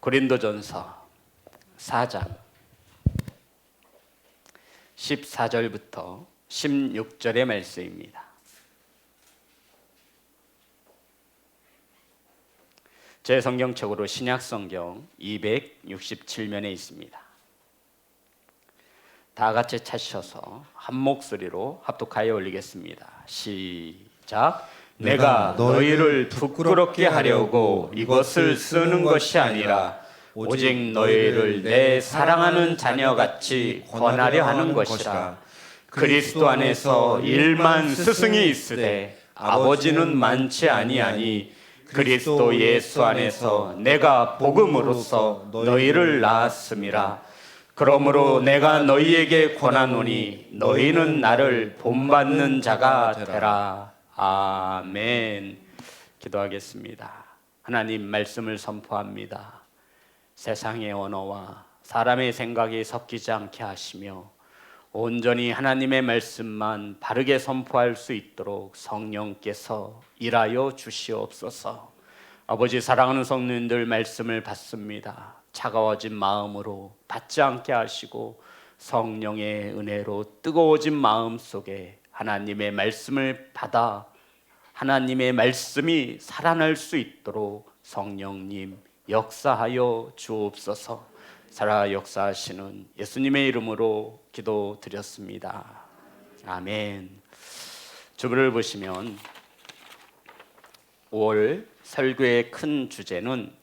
고린도전서 4장 14절부터 16절의 말씀입니다. 제 성경책으로 신약성경 267면에 있습니다. 다 같이 찾으셔서 한 목소리로 합독하여 올리겠습니다. 시작. 내가 너희를 부끄럽게 하려고 이것을 쓰는 것이 아니라 오직 너희를 내 사랑하는 자녀같이 권하려 하는 것이라. 그리스도 안에서 일만 스승이 있으되 아버지는 많지 아니하니 그리스도 예수 안에서 내가 복음으로써 너희를 낳았음이라. 그러므로 내가 너희에게 권하노니 너희는 나를 본받는 자가 되라. 아멘. 기도하겠습니다. 하나님 말씀을 선포합니다. 세상의 언어와 사람의 생각이 섞이지 않게 하시며 온전히 하나님의 말씀만 바르게 선포할 수 있도록 성령께서 일하여 주시옵소서. 아버지, 사랑하는 성도님들 말씀을 받습니다. 차가워진 마음으로 받지 않게 하시고 성령의 은혜로 뜨거워진 마음 속에 하나님의 말씀을 받아 하나님의 말씀이 살아날 수 있도록 성령님 역사하여 주옵소서. 살아 역사하시는 예수님의 이름으로 기도드렸습니다. 아멘. 주보를 보시면 5월 설교의 큰 주제는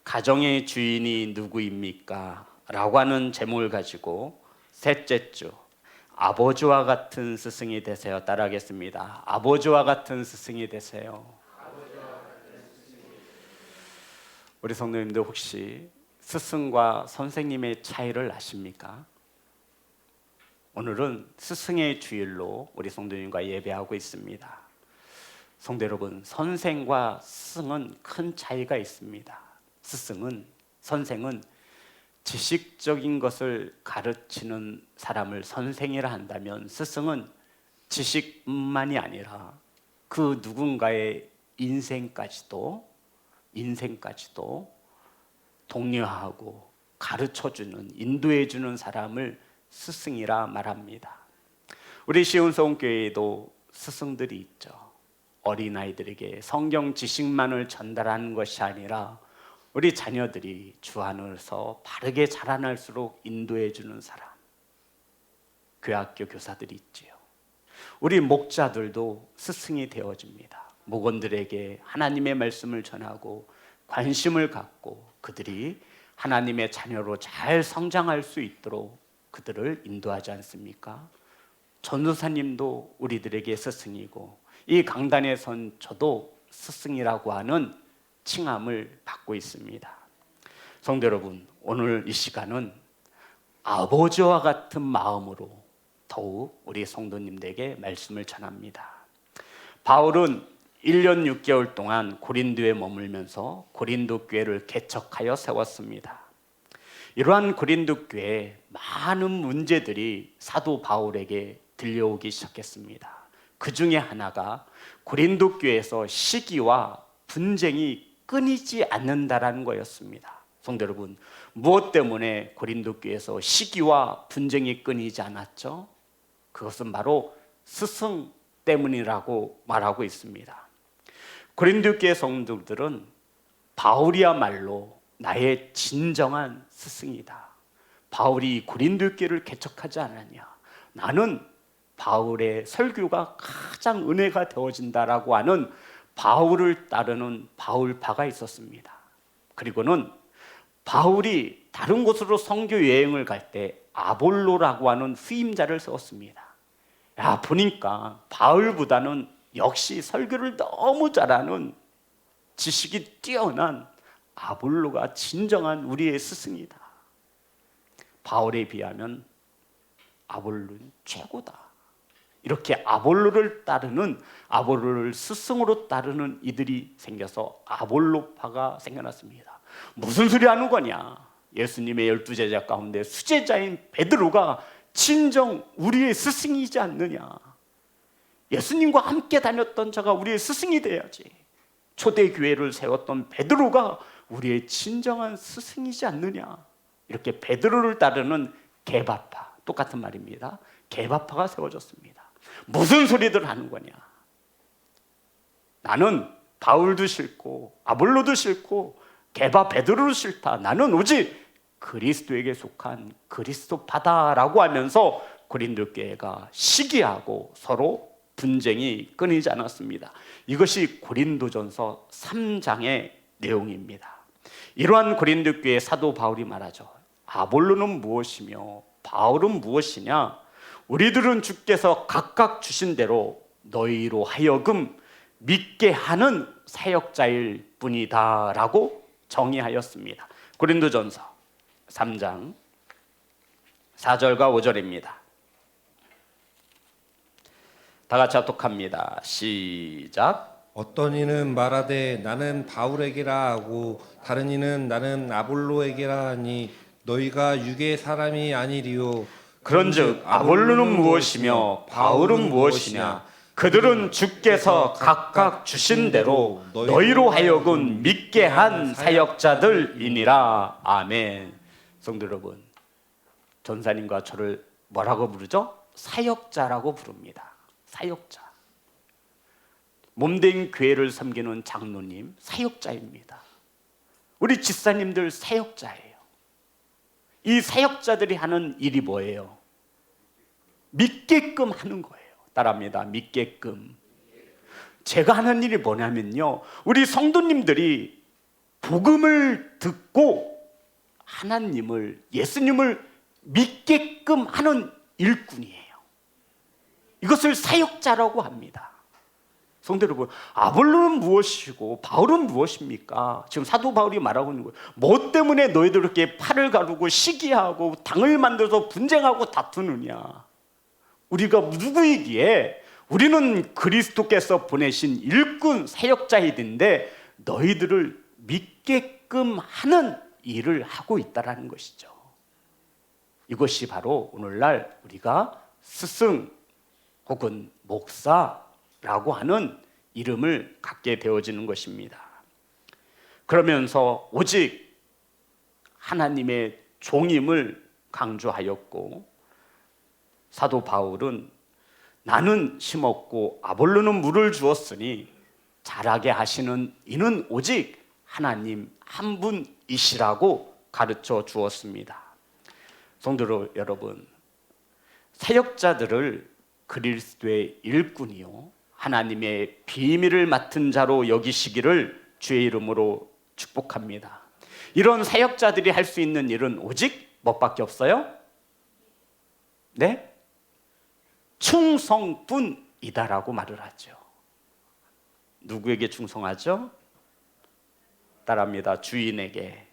가정의 주인이 누구입니까? 라고 하는 제목을 가지고 셋째 주 아버지와 같은 스승이 되세요. 따라하겠습니다. 아버지와 같은 스승이 되세요. 우리 성도님들 혹시 스승과 선생님의 차이를 아십니까? 오늘은 스승의 주일로 우리 성도님과 예배하고 있습니다. 성도 여러분, 선생과 스승은 큰 차이가 있습니다. 선생은 지식적인 것을 가르치는 사람을 선생이라 한다면, 스승은 지식뿐만이 아니라 그 누군가의 인생까지도 독려하고 가르쳐주는, 인도해주는 사람을 스승이라 말합니다. 우리 시온성교회에도 스승들이 있죠. 어린아이들에게 성경 지식만을 전달하는 것이 아니라 우리 자녀들이 주 안에서 바르게 자라날수록 인도해주는 사람, 교학교 교사들이 있지요. 우리 목자들도 스승이 되어줍니다. 목원들에게 하나님의 말씀을 전하고 관심을 갖고 그들이 하나님의 자녀로 잘 성장할 수 있도록 그들을 인도하지 않습니까? 전도사님도 우리들에게 스승이고, 이 강단에 선 저도 스승이라고 하는 칭함을 받고 있습니다. 성도 여러분, 오늘 이 시간은 아버지와 같은 마음으로 더욱 우리 성도님들에게 말씀을 전합니다. 바울은 1년 6개월 동안 고린도에 머물면서 고린도 교회를 개척하여 세웠습니다. 이러한 고린도 교회에 많은 문제들이 사도 바울에게 들려오기 시작했습니다. 그 중에 하나가 고린도 교회에서 시기와 분쟁이 끊이지 않는다라는 거였습니다. 성도 여러분, 무엇 때문에 고린도 교회에서 시기와 분쟁이 끊이지 않았죠? 그것은 바로 스승 때문이라고 말하고 있습니다. 고린도 교회 성도들은 바울이야말로 나의 진정한 스승이다. 바울이 고린도 교회를 개척하지 않았냐? 나는 바울의 설교가 가장 은혜가 되어진다라고 하는 바울을 따르는 바울파가 있었습니다. 그리고는 바울이 다른 곳으로 선교 여행을 갈 때 아볼로라고 하는 후임자를 세웠습니다. 보니까 바울보다는 역시 설교를 너무 잘하는, 지식이 뛰어난 아볼로가 진정한 우리의 스승이다. 바울에 비하면 아볼로는 최고다. 이렇게 아볼로를 스승으로 따르는 이들이 생겨서 아볼로파가 생겨났습니다. 무슨 소리 하는 거냐? 예수님의 12제자 가운데 수제자인 베드로가 진정 우리의 스승이지 않느냐? 예수님과 함께 다녔던 자가 우리의 스승이 돼야지. 초대교회를 세웠던 베드로가 우리의 진정한 스승이지 않느냐. 이렇게 베드로를 따르는 게바파, 똑같은 말입니다. 게바파가 세워졌습니다. 무슨 소리들 하는 거냐. 나는 바울도 싫고 아볼로도 싫고 게바 베드로도 싫다. 나는 오직 그리스도에게 속한 그리스도파다라고 하면서 고린도 교회가 시기하고 서로 분쟁이 끊이지 않았습니다. 이것이 고린도전서 3장의 내용입니다. 이러한 고린도 교회 사도 바울이 말하죠. 아볼로는 무엇이며 바울은 무엇이냐? 우리들은 주께서 각각 주신 대로 너희로 하여금 믿게 하는 사역자일 뿐이다 라고 정의하였습니다. 고린도전서 3장 4절과 5절입니다. 다 같이 합독합니다. 시작. 어떤 이는 말하되 나는 바울에게라 하고 다른 이는 나는 아볼로에게라 하니 너희가 육의 사람이 아니리요. 그런즉 아볼로는 무엇이며 바울은 무엇이냐? 그들은 주께서 각각 주신 대로 너희로 하여금 믿게 한 사역자들이니라. 아멘. 성도 여러분, 전사님과 저를 뭐라고 부르죠? 사역자라고 부릅니다. 사역자. 몸된 교회를 섬기는 장로님 사역자입니다. 우리 집사님들 사역자예요. 이 사역자들이 하는 일이 뭐예요? 믿게끔 하는 거예요. 따라합니다. 믿게끔. 제가 하는 일이 뭐냐면요, 우리 성도님들이 복음을 듣고 하나님을, 예수님을 믿게끔 하는 일꾼이에요. 이것을 사역자라고 합니다. 성도 여러분, 아볼로는 무엇이고 바울은 무엇입니까? 지금 사도 바울이 말하고 있는 거예요. 뭐 때문에 너희들 이렇게 팔을 가르고 시기하고 당을 만들어서 분쟁하고 다투느냐? 우리가 누구이기에? 우리는 그리스도께서 보내신 일꾼 사역자이던데 너희들을 믿게끔 하는 일을 하고 있다는 것이죠. 이것이 바로 오늘날 우리가 스승 혹은 목사라고 하는 이름을 갖게 되어지는 것입니다. 그러면서 오직 하나님의 종임을 강조하였고, 사도 바울은 나는 심었고 아볼로는 물을 주었으니 자라게 하시는 이는 오직 하나님 한 분이시라고 가르쳐 주었습니다. 성도 여러분, 사역자들을 그리스도의 일꾼이요 하나님의 비밀을 맡은 자로 여기시기를 주의 이름으로 축복합니다. 이런 사역자들이 할 수 있는 일은 오직 뭐밖에 없어요? 네? 충성뿐이다라고 말을 하죠. 누구에게 충성하죠? 따라합니다. 주인에게.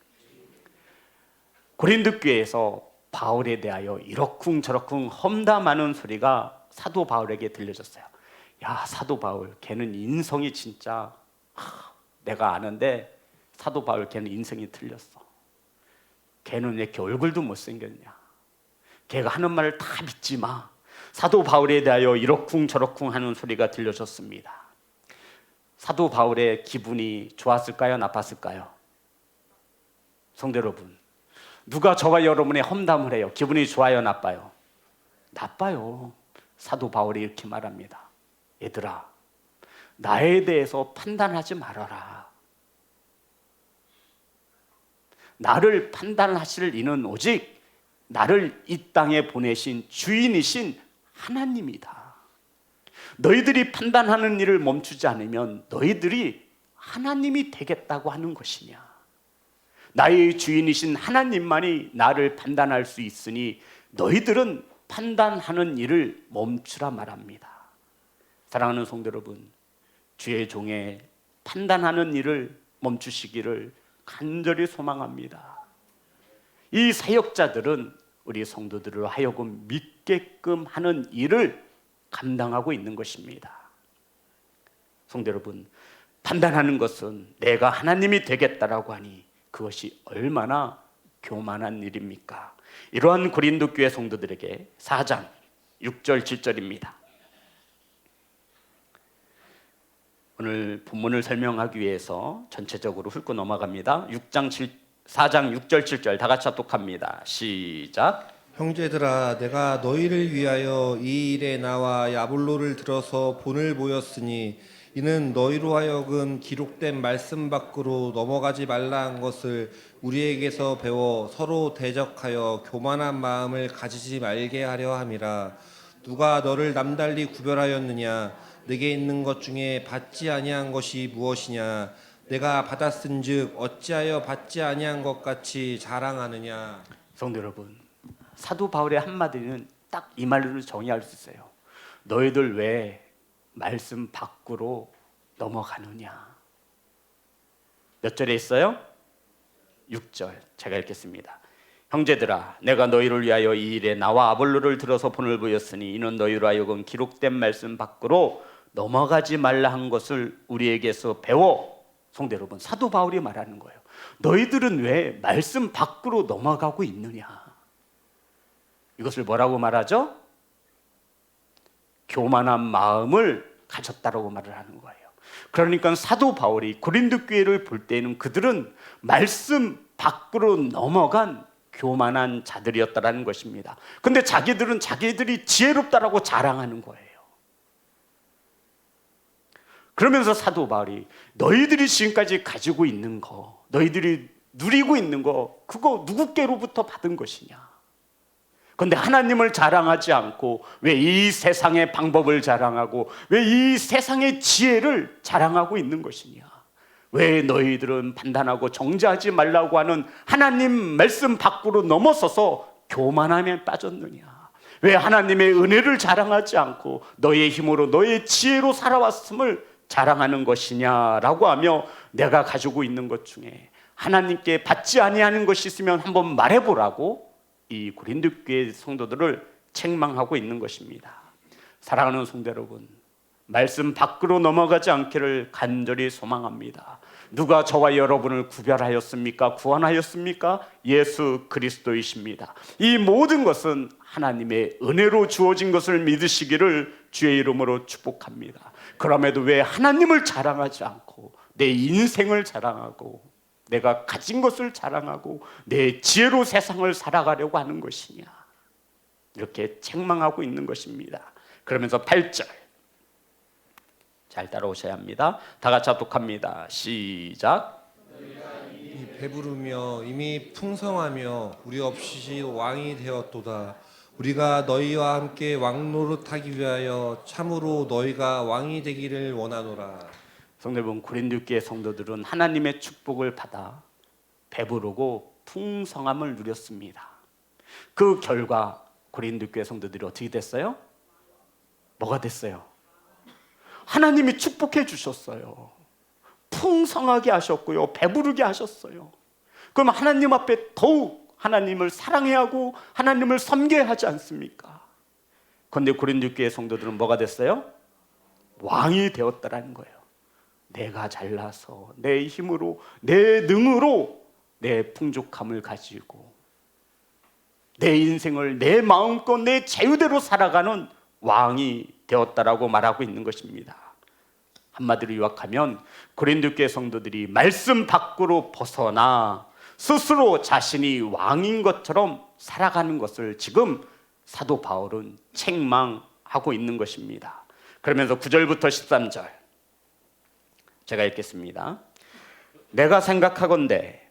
고린도 교회에서 바울에 대하여 이러쿵저러쿵 험담하는 소리가 사도 바울에게 들려졌어요. 야, 사도 바울, 걔는 인성이 진짜 내가 아는데 사도 바울 걔는 인성이 틀렸어. 걔는 왜 이렇게 얼굴도 못생겼냐? 걔가 하는 말을 다 믿지 마. 사도 바울에 대하여 이러쿵저러쿵 하는 소리가 들려졌습니다. 사도 바울의 기분이 좋았을까요? 나빴을까요? 성도 여러분, 누가 저와 여러분의 험담을 해요? 기분이 좋아요? 나빠요? 나빠요. 사도 바울이 이렇게 말합니다. 얘들아, 나에 대해서 판단하지 말아라. 나를 판단하실 이는 오직 나를 이 땅에 보내신 주인이신 하나님이다. 너희들이 판단하는 일을 멈추지 않으면 너희들이 하나님이 되겠다고 하는 것이냐? 나의 주인이신 하나님만이 나를 판단할 수 있으니 너희들은 판단하는 일을 멈추라 말합니다. 사랑하는 성도 여러분, 주의 종의 판단하는 일을 멈추시기를 간절히 소망합니다. 이 사역자들은 우리 성도들을 하여금 믿게끔 하는 일을 감당하고 있는 것입니다. 성도 여러분, 판단하는 것은 내가 하나님이 되겠다라고 하니 그것이 얼마나 교만한 일입니까? 이러한 고린도 교회 성도들에게 4장 6절 7절입니다. 오늘 본문을 설명하기 위해서 전체적으로 훑고 넘어갑니다. 4장 6절 7절 다 같이 합독합니다. 시작. 형제들아, 내가 너희를 위하여 이 일에 나와 야볼로를 들어서 본을 보였으니 이는 너희로 하여금 기록된 말씀 밖으로 넘어가지 말라 한 것을 우리에게서 배워 서로 대적하여 교만한 마음을 가지지 말게 하려 함이라. 누가 너를 남달리 구별하였느냐? 내게 있는 것 중에 받지 아니한 것이 무엇이냐? 내가 받았은즉 어찌하여 받지 아니한 것 같이 자랑하느냐? 성도 여러분, 사도 바울의 한마디는 딱 이 말로 정의할 수 있어요. 너희들 왜 말씀 밖으로 넘어가느냐? 몇 절에 있어요? 6절. 제가 읽겠습니다. 형제들아, 내가 너희를 위하여 이 일에 나와 아볼로를 들어서 본을 보였으니 이는 너희로 하여금 기록된 말씀 밖으로 넘어가지 말라 한 것을 우리에게서 배워. 성도 여러분, 사도 바울이 말하는 거예요. 너희들은 왜 말씀 밖으로 넘어가고 있느냐? 이것을 뭐라고 말하죠? 교만한 마음을 가졌다라고 말을 하는 거예요. 그러니까 사도 바울이 고린도 교회를 볼 때는 그들은 말씀 밖으로 넘어간 교만한 자들이었다라는 것입니다. 근데 자기들은 자기들이 지혜롭다라고 자랑하는 거예요. 그러면서 사도 바울이 너희들이 지금까지 가지고 있는 거, 너희들이 누리고 있는 거, 그거 누구께로부터 받은 것이냐? 그런데 하나님을 자랑하지 않고 왜 이 세상의 방법을 자랑하고 왜 이 세상의 지혜를 자랑하고 있는 것이냐? 왜 너희들은 판단하고 정죄하지 말라고 하는 하나님 말씀 밖으로 넘어서서 교만함에 빠졌느냐? 왜 하나님의 은혜를 자랑하지 않고 너의 힘으로 너의 지혜로 살아왔음을 자랑하는 것이냐라고 하며 내가 가지고 있는 것 중에 하나님께 받지 아니하는 것이 있으면 한번 말해보라고 이 고린도 교회 성도들을 책망하고 있는 것입니다. 사랑하는 성도 여러분, 말씀 밖으로 넘어가지 않기를 간절히 소망합니다. 누가 저와 여러분을 구별하였습니까? 구원하였습니까? 예수 그리스도이십니다. 이 모든 것은 하나님의 은혜로 주어진 것을 믿으시기를 주의 이름으로 축복합니다. 그럼에도 왜 하나님을 자랑하지 않고 내 인생을 자랑하고 내가 가진 것을 자랑하고 내 지혜로 세상을 살아가려고 하는 것이냐? 이렇게 책망하고 있는 것입니다. 그러면서 8절 잘 따라오셔야 합니다. 다 같이 합독합니다. 시작. 이미 배부르며 이미 풍성하며 우리 없이 왕이 되었도다. 우리가 너희와 함께 왕노릇하기 위하여 참으로 너희가 왕이 되기를 원하노라. 성도 여러분, 고린도 교회 성도들은 하나님의 축복을 받아 배부르고 풍성함을 누렸습니다. 그 결과 고린도 교회 성도들이 어떻게 됐어요? 뭐가 됐어요? 하나님이 축복해 주셨어요. 풍성하게 하셨고요, 배부르게 하셨어요. 그럼 하나님 앞에 더욱 하나님을 사랑해야 하고 하나님을 섬겨야 하지 않습니까? 그런데 고린도 교회 성도들은 뭐가 됐어요? 왕이 되었다라는 거예요. 내가 잘나서 내 힘으로 내 능으로 내 풍족함을 가지고 내 인생을 내 마음껏 내 자유대로 살아가는 왕이 되었다라고 말하고 있는 것입니다. 한마디로 요약하면 고린도 교회 성도들이 말씀 밖으로 벗어나 스스로 자신이 왕인 것처럼 살아가는 것을 지금 사도 바울은 책망하고 있는 것입니다. 그러면서 9절부터 13절 제가 읽겠습니다. 내가 생각하건대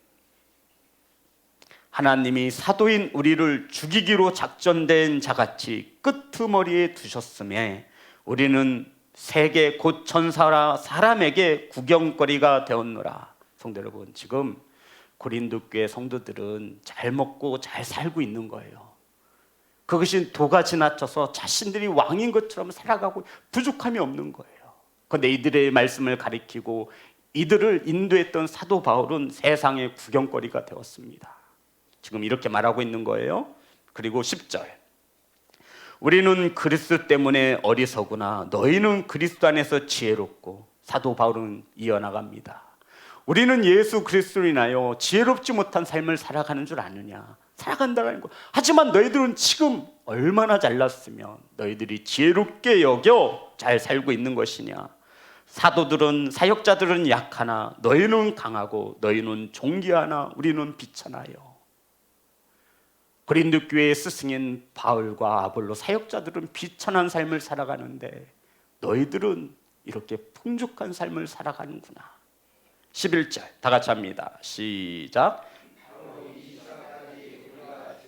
하나님이 사도인 우리를 죽이기로 작전된 자같이 끄트머리에 두셨음에 우리는 세계 곧 천사라 사람에게 구경거리가 되었노라. 성도 여러분, 지금 고린도 교회 성도들은 잘 먹고 잘 살고 있는 거예요. 그것이 도가 지나쳐서 자신들이 왕인 것처럼 살아가고 부족함이 없는 거예요. 그런데 이들의 말씀을 가리키고 이들을 인도했던 사도 바울은 세상의 구경거리가 되었습니다. 지금 이렇게 말하고 있는 거예요. 그리고 10절 우리는 그리스도 때문에 어리석으나 너희는 그리스도 안에서 지혜롭고, 사도 바울은 이어나갑니다. 우리는 예수 그리스도로 인하여 지혜롭지 못한 삶을 살아가는 줄 아느냐? 살아간다는 거. 하지만 너희들은 지금 얼마나 잘났으면 너희들이 지혜롭게 여겨 잘 살고 있는 것이냐? 사도들은 사역자들은 약하나 너희는 강하고 너희는 존귀하나 우리는 비천하여. 고린도 교회의 스승인 바울과 아볼로 사역자들은 비천한 삶을 살아가는데 너희들은 이렇게 풍족한 삶을 살아가는구나. 11절 다 같이 합니다. 시작.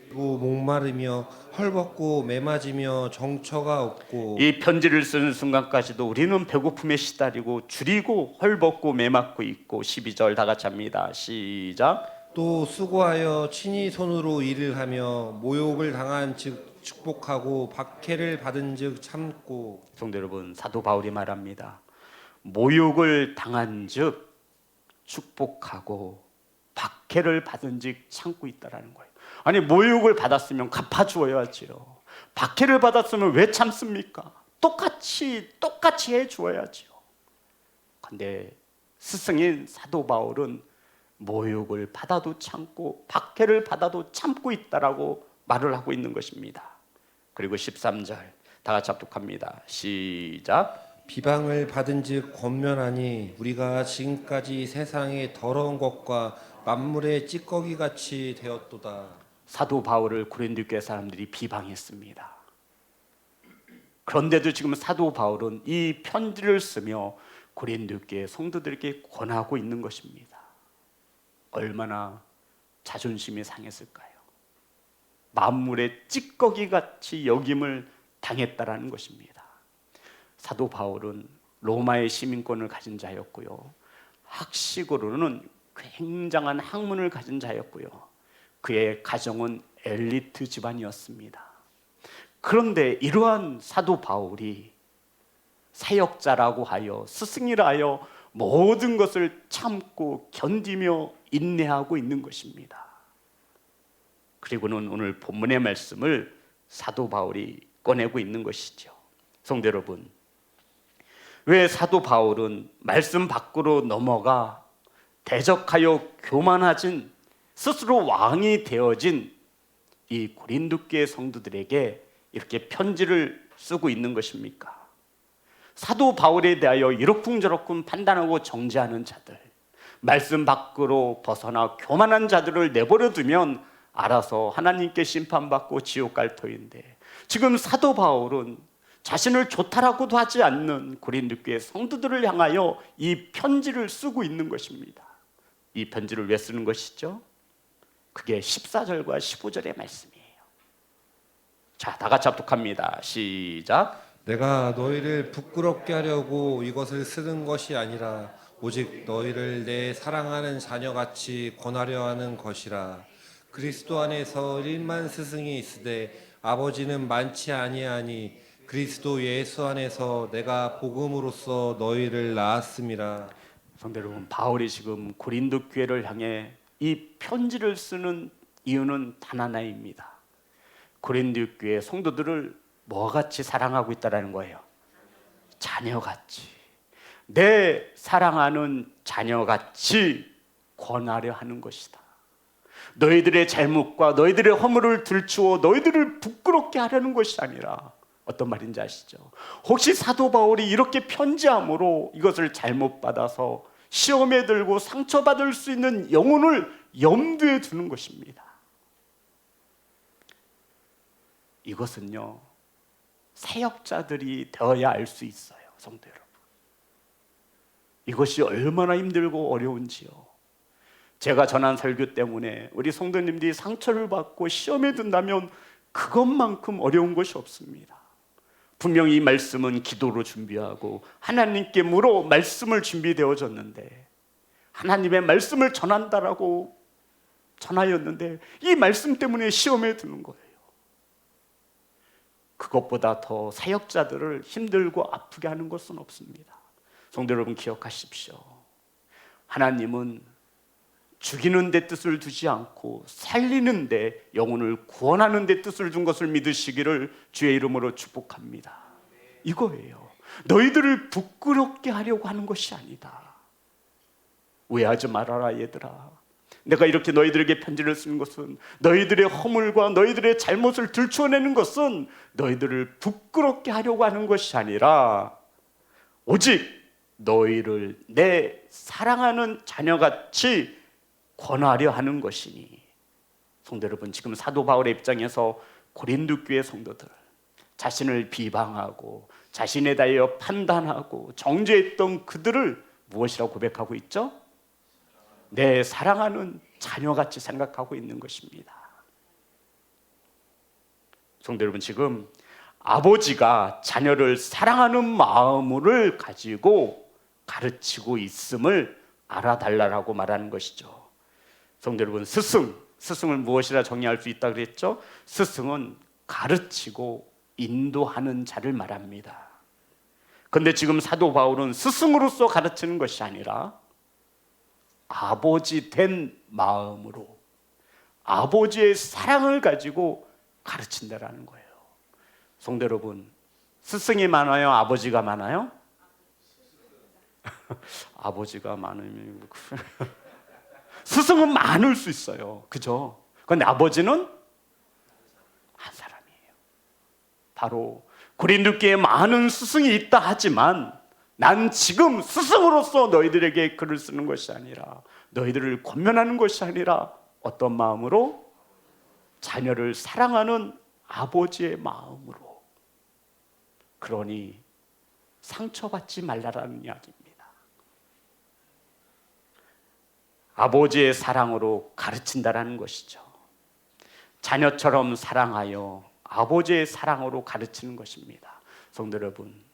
그리고 목마르며 헐벗고 매맞으며 정처가 없고. 이 편지를 쓰는 순간까지도 우리는 배고픔에 시달리고 줄이고 헐벗고 매맞고 있고. 12절 다 같이 합니다. 시작. 또 수고하여 친히 손으로 일을 하며 모욕을 당한 즉 축복하고 박해를 받은 즉 참고. 성도 여러분, 사도 바울이 말합니다. 모욕을 당한 즉 축복하고 박해를 받은 즉 참고 있다라는 거예요. 아니, 모욕을 받았으면 갚아주어야지요. 박해를 받았으면 왜 참습니까? 똑같이 해주어야지요. 근데 스승인 사도 바울은 모욕을 받아도 참고 박해를 받아도 참고 있다라고 말을 하고 있는 것입니다. 그리고 13절 다 같이 합독합니다. 시작. 비방을 받은즉 권면하니 우리가 지금까지 세상의 더러운 것과 만물의 찌꺼기 같이 되었도다. 사도 바울을 고린도 교회 사람들이 비방했습니다. 그런데도 지금 사도 바울은 이 편지를 쓰며 고린도 교회 성도들에게 권하고 있는 것입니다. 얼마나 자존심이 상했을까요? 만물의 찌꺼기 같이 여김을 당했다라는 것입니다. 사도 바울은 로마의 시민권을 가진 자였고요. 학식으로는 굉장한 학문을 가진 자였고요. 그의 가정은 엘리트 집안이었습니다. 그런데 이러한 사도 바울이 사역자라고 하여 스승이라 하여 모든 것을 참고 견디며 인내하고 있는 것입니다. 그리고는 오늘 본문의 말씀을 사도 바울이 꺼내고 있는 것이죠. 성도 여러분, 왜 사도 바울은 말씀 밖으로 넘어가 대적하여 교만해진 스스로 왕이 되어진 이 고린도 교회 성도들에게 이렇게 편지를 쓰고 있는 것입니까? 사도 바울에 대하여 이러쿵저러쿵 판단하고 정죄하는 자들, 말씀 밖으로 벗어나 교만한 자들을 내버려 두면 알아서 하나님께 심판받고 지옥 갈 터인데, 지금 사도 바울은 자신을 좋다라고도 하지 않는 고린도 교회 성도들을 향하여 이 편지를 쓰고 있는 것입니다. 이 편지를 왜 쓰는 것이죠? 그게 14절과 15절의 말씀이에요. 자, 다 같이 합독합니다. 시작. 내가 너희를 부끄럽게 하려고 이것을 쓰는 것이 아니라 오직 너희를 내 사랑하는 자녀같이 권하려 하는 것이라. 그리스도 안에서 1만 스승이 있으되 아버지는 많지 아니하니 그리스도 예수 안에서 내가 복음으로써 너희를 낳았음이라. 성도 여러분, 바울이 지금 고린도 교회를 향해 이 편지를 쓰는 이유는 단 하나입니다. 고린도 교회 성도들을 뭐같이 사랑하고 있다라는 거예요. 자녀같이, 내 사랑하는 자녀같이 권하려 하는 것이다. 너희들의 잘못과 너희들의 허물을 들추어 너희들을 부끄럽게 하려는 것이 아니라, 어떤 말인지 아시죠? 혹시 사도 바울이 이렇게 편지함으로 이것을 잘못 받아서 시험에 들고 상처받을 수 있는 영혼을 염두에 두는 것입니다. 이것은요, 사역자들이 되어야 알 수 있어요. 성도 여러분, 이것이 얼마나 힘들고 어려운지요. 제가 전한 설교 때문에 우리 성도님들이 상처를 받고 시험에 든다면 그것만큼 어려운 것이 없습니다. 분명히 이 말씀은 기도로 준비하고 하나님께 물어 말씀을 준비되어졌는데, 하나님의 말씀을 전한다라고 전하였는데 이 말씀 때문에 시험에 드는 거예요. 그것보다 더 사역자들을 힘들고 아프게 하는 것은 없습니다. 성도 여러분, 기억하십시오. 하나님은 죽이는 데 뜻을 두지 않고 살리는 데, 영혼을 구원하는 데 뜻을 둔 것을 믿으시기를 주의 이름으로 축복합니다. 이거예요. 너희들을 부끄럽게 하려고 하는 것이 아니다. 오해하지 말아라 얘들아. 내가 이렇게 너희들에게 편지를 쓰는 것은, 너희들의 허물과 너희들의 잘못을 들추어내는 것은 너희들을 부끄럽게 하려고 하는 것이 아니라 오직 너희를 내 사랑하는 자녀같이 권하려 하는 것이니. 성도 여러분, 지금 사도 바울의 입장에서 고린도 교회 성도들, 자신을 비방하고 자신에 대하여 판단하고 정죄했던 그들을 무엇이라고 고백하고 있죠? 내 사랑하는 자녀같이 생각하고 있는 것입니다. 성도 여러분, 지금 아버지가 자녀를 사랑하는 마음을 가지고 가르치고 있음을 알아달라고 말하는 것이죠. 성도 여러분, 스승을 무엇이라 정의할 수 있다 그랬죠? 스승은 가르치고 인도하는 자를 말합니다. 그런데 지금 사도 바울은 스승으로서 가르치는 것이 아니라 아버지 된 마음으로 아버지의 사랑을 가지고 가르친다라는 거예요. 성도 여러분, 스승이 많아요? 아버지가 많아요? 아버지가 많으면 스승은 많을 수 있어요. 그죠? 그런데 아버지는 한 사람이에요. 바로 고린도 교회에 많은 스승이 있다 하지만 난 지금 스승으로서 너희들에게 글을 쓰는 것이 아니라, 너희들을 권면하는 것이 아니라 어떤 마음으로? 자녀를 사랑하는 아버지의 마음으로. 그러니 상처받지 말라라는 이야기입니다. 아버지의 사랑으로 가르친다라는 것이죠. 자녀처럼 사랑하여 아버지의 사랑으로 가르치는 것입니다. 성도 여러분,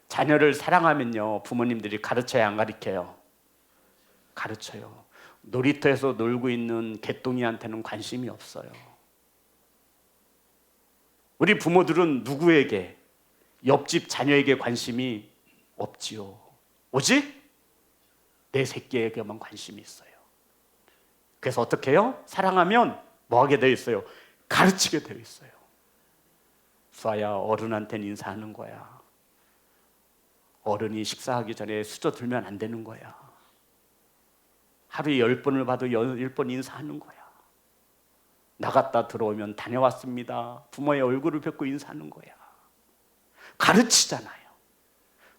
자녀를 사랑하면요, 부모님들이 가르쳐야 안 가르쳐요? 가르쳐요. 놀이터에서 놀고 있는 개똥이한테는 관심이 없어요. 우리 부모들은 누구에게, 옆집 자녀에게 관심이 없지요. 오직 내 새끼에게만 관심이 있어요. 그래서 어떻게 해요? 사랑하면 뭐 하게 되어 있어요? 가르치게 되어 있어요. 수아야, 어른한테는 인사하는 거야. 어른이 식사하기 전에 수저 들면 안 되는 거야. 하루에 10번을 봐도 10번 인사하는 거야. 나갔다 들어오면 다녀왔습니다. 부모의 얼굴을 뵙고 인사하는 거야. 가르치잖아요.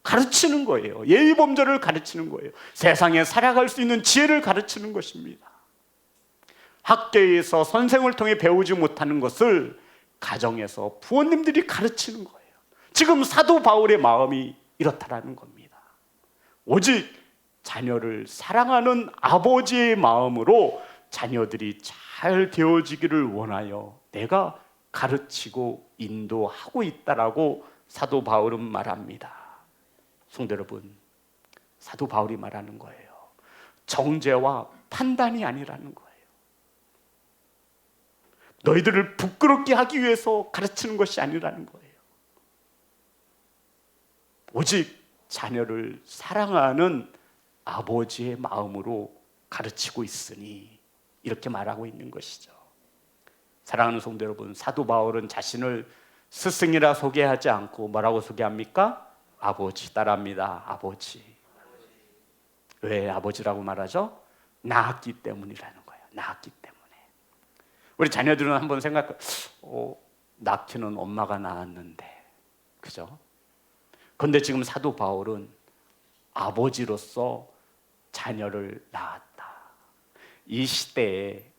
가르치는 거예요. 예의 범절을 가르치는 거예요. 세상에 살아갈 수 있는 지혜를 가르치는 것입니다. 학교에서 선생을 통해 배우지 못하는 것을 가정에서 부모님들이 가르치는 거예요. 지금 사도 바울의 마음이 이렇다라는 겁니다. 오직 자녀를 사랑하는 아버지의 마음으로 자녀들이 잘 되어지기를 원하여 내가 가르치고 인도하고 있다라고 사도 바울은 말합니다. 성도 여러분, 사도 바울이 말하는 거예요. 정죄와 판단이 아니라는 거예요. 너희들을 부끄럽게 하기 위해서 가르치는 것이 아니라는 거예요. 오직 자녀를 사랑하는 아버지의 마음으로 가르치고 있으니, 이렇게 말하고 있는 것이죠. 사랑하는 성도 여러분, 사도 바울은 자신을 스승이라 소개하지 않고 뭐라고 소개합니까? 아버지 따라합니다. 아버지. 왜 아버지라고 말하죠? 낳았기 때문이라는 거예요. 낳았기 때문에. 우리 자녀들은 한번 생각해, 낳기는 엄마가 낳았는데, 그죠? 그런데 지금 사도 바울은 아버지로서 자녀를 낳았다. 이 시대에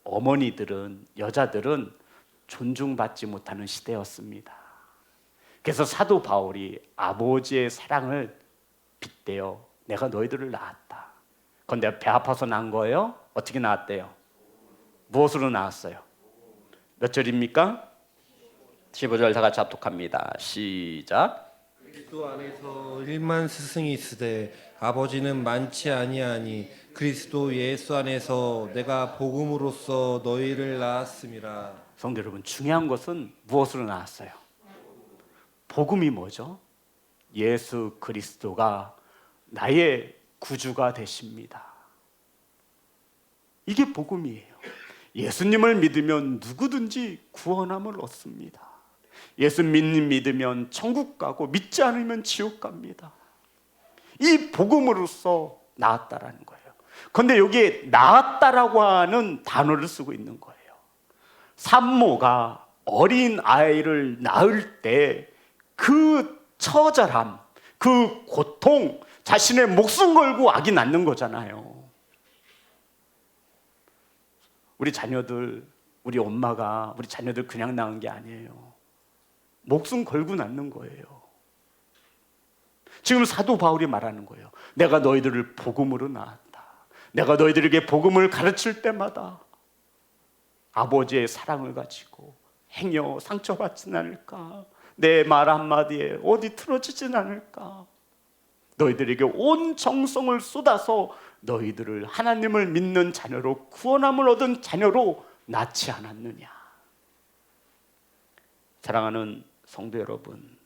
어머니들은, 여자들은 존중받지 못하는 시대였습니다. 그래서 사도 바울이 아버지의 사랑을 빗대어 내가 너희들을 낳았다. 그런데 배 아파서 낳은 거예요? 어떻게 낳았대요? 무엇으로 낳았어요? 몇 절입니까? 15절 다 같이 합독합니다. 시작. 그리스도 안에서 1만 스승이 있으되 아버지는 많지 아니하니 그리스도 예수 안에서 내가 복음으로써 너희를 낳았음이라. 성도 여러분, 중요한 것은 무엇으로 낳았어요? 복음이 뭐죠? 예수 그리스도가 나의 구주가 되십니다. 이게 복음이에요. 예수님을 믿으면 누구든지 구원함을 얻습니다. 예수 믿으면 천국 가고 믿지 않으면 지옥 갑니다. 이 복음으로써 나았다라는 거예요. 그런데 여기에 나았다라고 하는 단어를 쓰고 있는 거예요. 산모가 어린 아이를 낳을 때 그 처절함, 그 고통, 자신의 목숨 걸고 아기 낳는 거잖아요. 우리 자녀들, 우리 엄마가 우리 자녀들 그냥 낳은 게 아니에요. 목숨 걸고 낳는 거예요. 지금 사도 바울이 말하는 거예요. 내가 너희들을 복음으로 낳았다. 내가 너희들에게 복음을 가르칠 때마다 아버지의 사랑을 가지고 행여 상처받진 않을까? 내 말 한마디에 어디 틀어지진 않을까? 너희들에게 온 정성을 쏟아서 너희들을 하나님을 믿는 자녀로, 구원함을 얻은 자녀로 낳지 않았느냐? 사랑하는 성도 여러분,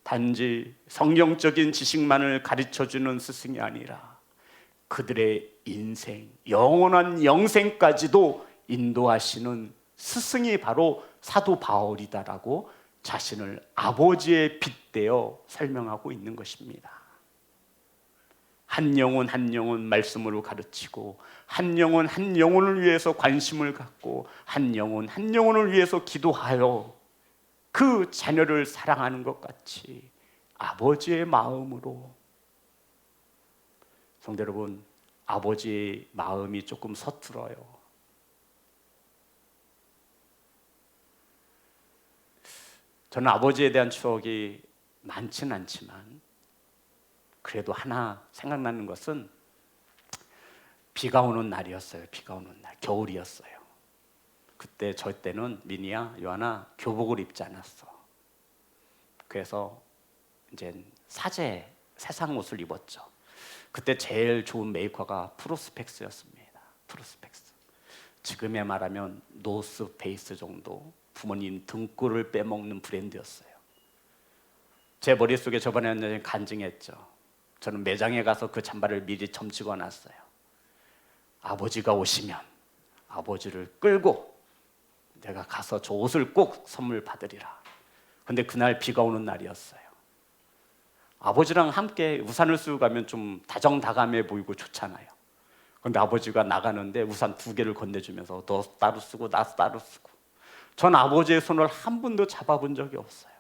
단지 성경적인 지식만을 가르쳐주는 스승이 아니라 그들의 인생, 영원한 영생까지도 인도하시는 스승이 바로 사도 바울이다라고 자신을 아버지에 빗대어 설명하고 있는 것입니다. 한 영혼 한 영혼 말씀으로 가르치고, 한 영혼 한 영혼을 위해서 관심을 갖고, 한 영혼 한 영혼을 위해서 기도하여 그 자녀를 사랑하는 것 같이 아버지의 마음으로. 성도 여러분, 아버지의 마음이 조금 서툴어요. 저는 아버지에 대한 추억이 많지는 않지만 그래도 하나 생각나는 것은 비가 오는 날이었어요. 비가 오는 날, 겨울이었어요. 그때 저 때는 민이야, 요한아 교복을 입지 않았어. 그래서 이제 사제 세상 옷을 입었죠. 그때 제일 좋은 메이커가 프로스펙스였습니다. 프로스펙스. 지금에 말하면 노스페이스 정도 부모님 등골을 빼먹는 브랜드였어요. 제 머릿속에 저번에 간증했죠. 저는 매장에 가서 그 잠바를 미리 점치고 놨어요. 아버지가 오시면 아버지를 끌고 내가 가서 저 옷을 꼭 선물 받으리라. 근데 그날 비가 오는 날이었어요. 아버지랑 함께 우산을 쓰고 가면 좀 다정다감해 보이고 좋잖아요. 근데 아버지가 나가는데 우산 2개를 건네주면서 너 따로 쓰고 나 따로 쓰고. 전 아버지의 손을 한 번도 잡아본 적이 없어요.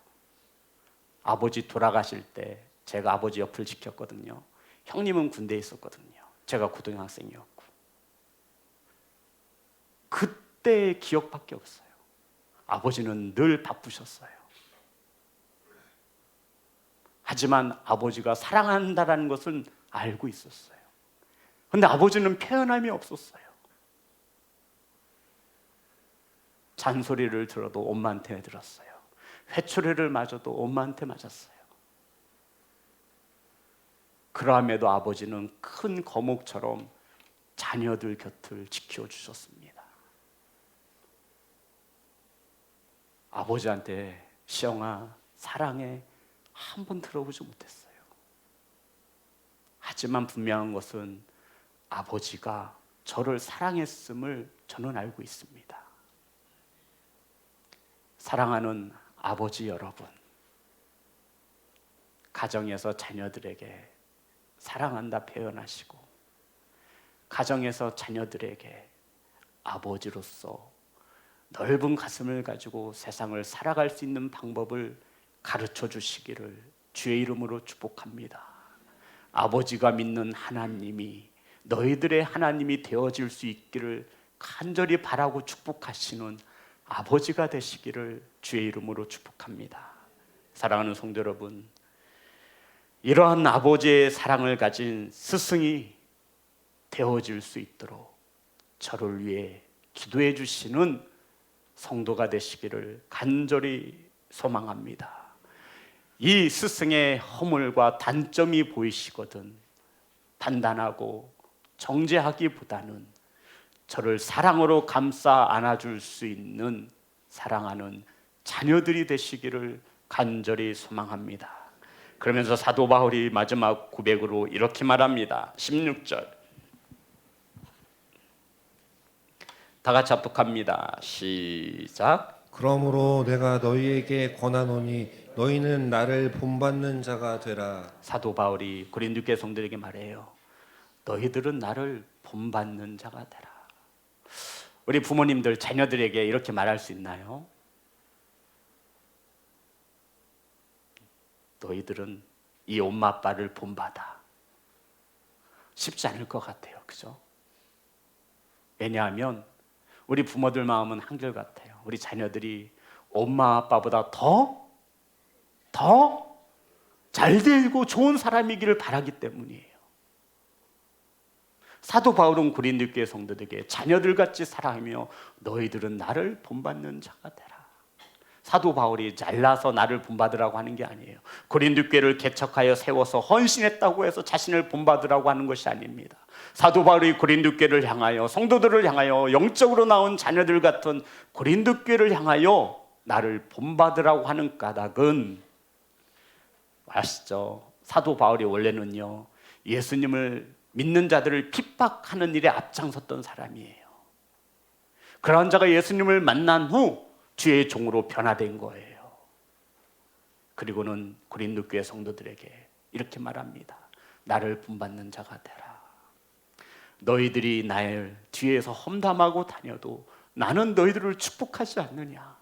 아버지 돌아가실 때 제가 아버지 옆을 지켰거든요. 형님은 군대에 있었거든요. 제가 고등학생이었고. 그때의 기억밖에 없어요. 아버지는 늘 바쁘셨어요. 하지만 아버지가 사랑한다라는 것은 알고 있었어요. 그런데 아버지는 표현함이 없었어요. 잔소리를 들어도 엄마한테 들었어요. 회초리를 맞아도 엄마한테 맞았어요. 그럼에도 아버지는 큰 거목처럼 자녀들 곁을 지켜주셨습니다. 아버지한테 시영아 사랑해 한 번 들어보지 못했어요. 하지만 분명한 것은 아버지가 저를 사랑했음을 저는 알고 있습니다. 사랑하는 아버지 여러분, 가정에서 자녀들에게 사랑한다 표현하시고, 가정에서 자녀들에게 아버지로서 넓은 가슴을 가지고 세상을 살아갈 수 있는 방법을 가르쳐 주시기를 주의 이름으로 축복합니다. 아버지가 믿는 하나님이 너희들의 하나님이 되어질 수 있기를 간절히 바라고 축복하시는 아버지가 되시기를 주의 이름으로 축복합니다. 사랑하는 성도 여러분, 이러한 아버지의 사랑을 가진 스승이 되어질 수 있도록 저를 위해 기도해 주시는 성도가 되시기를 간절히 소망합니다. 이 스승의 허물과 단점이 보이시거든 단단하고 정죄하기보다는 저를 사랑으로 감싸 안아줄 수 있는 사랑하는 자녀들이 되시기를 간절히 소망합니다. 그러면서 사도 바울이 마지막 고백으로 이렇게 말합니다. 16절 다 같이 합독합니다. 시작. 그러므로 내가 너희에게 권하노니 너희는 나를 본받는 자가 되라. 사도 바울이 고린도 성도들에게 말해요. 너희들은 나를 본받는 자가 되라. 우리 부모님들 자녀들에게 이렇게 말할 수 있나요? 너희들은 이 엄마 아빠를 본받아. 쉽지 않을 것 같아요. 그죠? 왜냐하면 우리 부모들 마음은 한결같아요. 우리 자녀들이 엄마 아빠보다 더 잘되고 좋은 사람이기를 바라기 때문이에요. 사도 바울은 고린도 교회 성도들에게 자녀들같이 사랑하며 너희들은 나를 본받는 자가 되라. 사도 바울이 잘나서 나를 본받으라고 하는 게 아니에요. 고린도 교회를 개척하여 세워서 헌신했다고 해서 자신을 본받으라고 하는 것이 아닙니다. 사도 바울이 고린도 교회를 향하여, 성도들을 향하여, 영적으로 나온 자녀들 같은 고린도 교회를 향하여 나를 본받으라고 하는 까닭은 아시죠? 사도 바울이 원래는요, 예수님을 믿는 자들을 핍박하는 일에 앞장섰던 사람이에요. 그러한 자가 예수님을 만난 후 주의 종으로 변화된 거예요. 그리고는 고린도 교회 성도들에게 이렇게 말합니다. 나를 본받는 자가 되라. 너희들이 나를 뒤에서 험담하고 다녀도 나는 너희들을 축복하지 않느냐.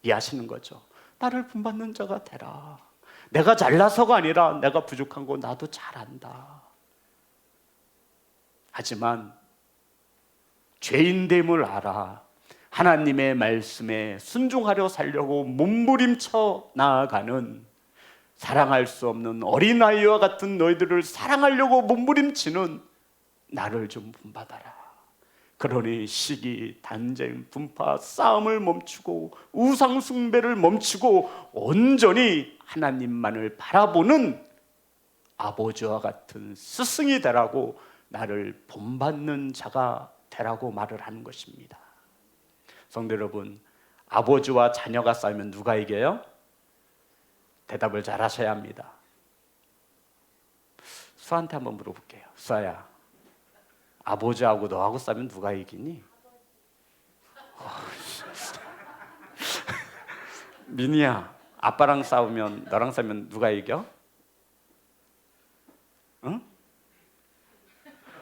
이해하시는 거죠? 나를 본받는 자가 되라. 내가 잘나서가 아니라 내가 부족한 거 나도 잘 안다. 하지만 죄인됨을 알아 하나님의 말씀에 순종하려 살려고 몸부림쳐 나아가는, 사랑할 수 없는 어린아이와 같은 너희들을 사랑하려고 몸부림치는 나를 좀 본받아라. 그러니 시기, 단쟁, 분파, 싸움을 멈추고 우상 숭배를 멈추고 온전히 하나님만을 바라보는 아버지와 같은 스승이 되라고, 나를 본받는 자가 되라고 말을 하는 것입니다. 성도 여러분, 아버지와 자녀가 싸우면 누가 이겨요? 대답을 잘 하셔야 합니다. 수아한테 한번 물어볼게요. 수아야, 아버지하고 너하고 싸우면 누가 이기니? 민희야, 아빠랑 싸우면, 너랑 싸우면 누가 이겨? 응?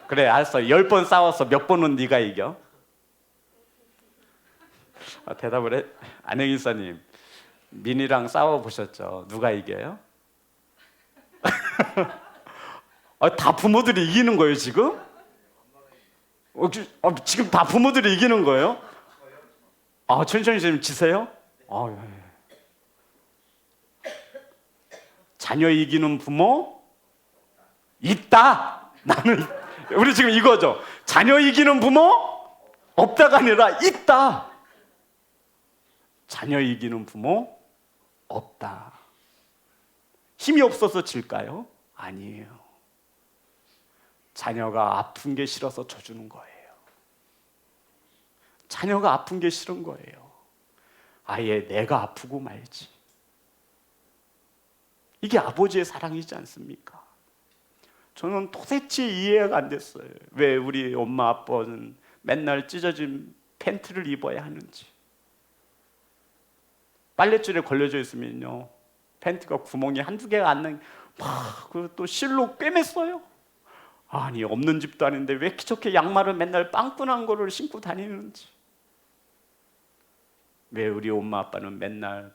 그래, 알았어. 10번 싸웠어. 몇 번은 네가 이겨? 대답을 해. 안영일사님, 민희랑 싸워보셨죠? 누가 이겨요? 다 부모들이 이기는 거예요 지금? 지금 다 부모들이 이기는 거예요? 천천히 좀 지세요? 예. 자녀 이기는 부모 있다. 우리 지금 이거죠. 자녀 이기는 부모 없다가 아니라 있다. 자녀 이기는 부모 없다. 힘이 없어서 질까요? 아니에요. 자녀가 아픈 게 싫어서 져주는 거예요. 자녀가 아픈 게 싫은 거예요. 아예 내가 아프고 말지. 이게 아버지의 사랑이지 않습니까? 저는 도대체 이해가 안 됐어요. 왜 우리 엄마 아빠는 맨날 찢어진 팬티를 입어야 하는지. 빨랫줄에 걸려져 있으면요, 팬티가 구멍이 한두 개가 안 나는, 그리고 또 실로 꿰맸어요. 아니, 없는 집도 아닌데 왜 저렇게 양말을 맨날 빵꾸난 거를 신고 다니는지. 왜 우리 엄마 아빠는 맨날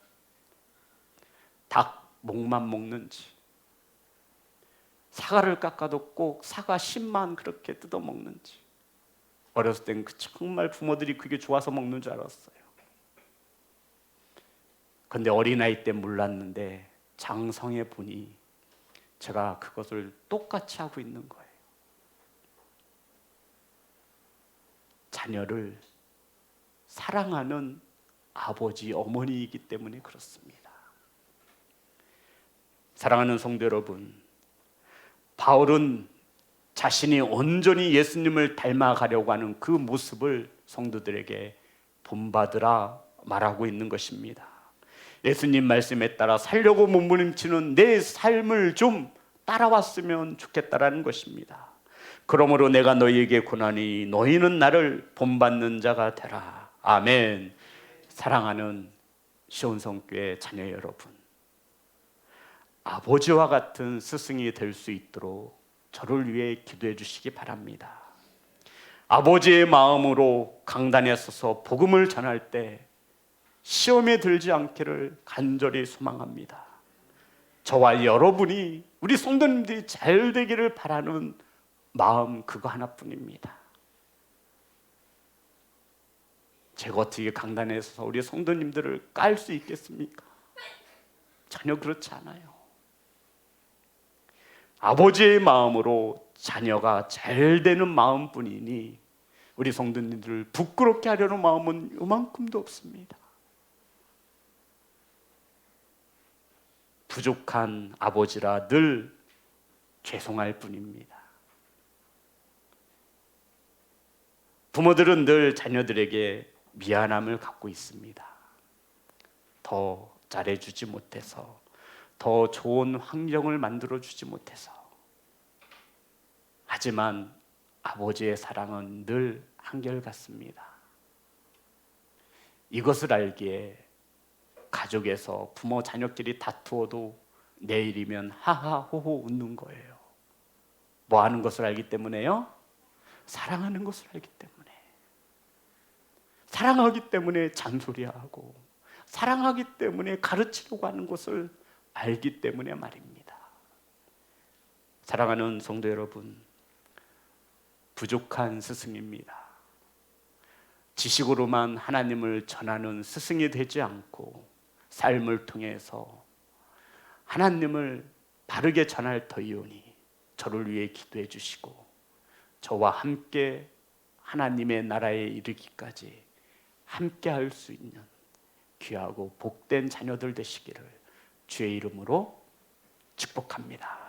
닭 목만 먹는지. 사과를 깎아도 꼭 사과 씨만 그렇게 뜯어 먹는지. 어렸을 땐 정말 부모들이 그게 좋아서 먹는 줄 알았어요. 근데 어린아이 때 몰랐는데 장성해 보니 제가 그것을 똑같이 하고 있는 거예요. 자녀를 사랑하는 아버지, 어머니이기 때문에 그렇습니다. 사랑하는 성도 여러분, 바울은 자신이 온전히 예수님을 닮아가려고 하는 그 모습을 성도들에게 본받으라 말하고 있는 것입니다. 예수님 말씀에 따라 살려고 몸부림치는 내 삶을 좀 따라왔으면 좋겠다라는 것입니다. 그러므로 내가 너희에게 권하니 너희는 나를 본받는 자가 되라. 아멘. 사랑하는 시온성교회 자녀 여러분, 아버지와 같은 스승이 될 수 있도록 저를 위해 기도해 주시기 바랍니다. 아버지의 마음으로 강단에 서서 복음을 전할 때 시험에 들지 않기를 간절히 소망합니다. 저와 여러분이 우리 성도님들이 잘 되기를 바라는 마음 그거 하나뿐입니다. 제가 어떻게 강단에서 우리 성도님들을 깔 수 있겠습니까? 전혀 그렇지 않아요. 아버지의 마음으로 자녀가 잘 되는 마음뿐이니 우리 성도님들을 부끄럽게 하려는 마음은 요만큼도 없습니다. 부족한 아버지라 늘 죄송할 뿐입니다. 부모들은 늘 자녀들에게 미안함을 갖고 있습니다. 더 잘해주지 못해서, 더 좋은 환경을 만들어주지 못해서. 하지만 아버지의 사랑은 늘 한결같습니다. 이것을 알기에 가족에서 부모 자녀끼리 다투어도 내일이면 하하호호 웃는 거예요. 뭐 하는 것을 알기 때문에요? 사랑하는 것을 알기 때문에. 사랑하기 때문에 잔소리하고, 사랑하기 때문에 가르치려고 하는 것을 알기 때문에 말입니다. 사랑하는 성도 여러분, 부족한 스승입니다. 지식으로만 하나님을 전하는 스승이 되지 않고 삶을 통해서 하나님을 바르게 전할 터이오니 저를 위해 기도해 주시고 저와 함께 하나님의 나라에 이르기까지 함께 할 수 있는 귀하고 복된 자녀들 되시기를 주의 이름으로 축복합니다.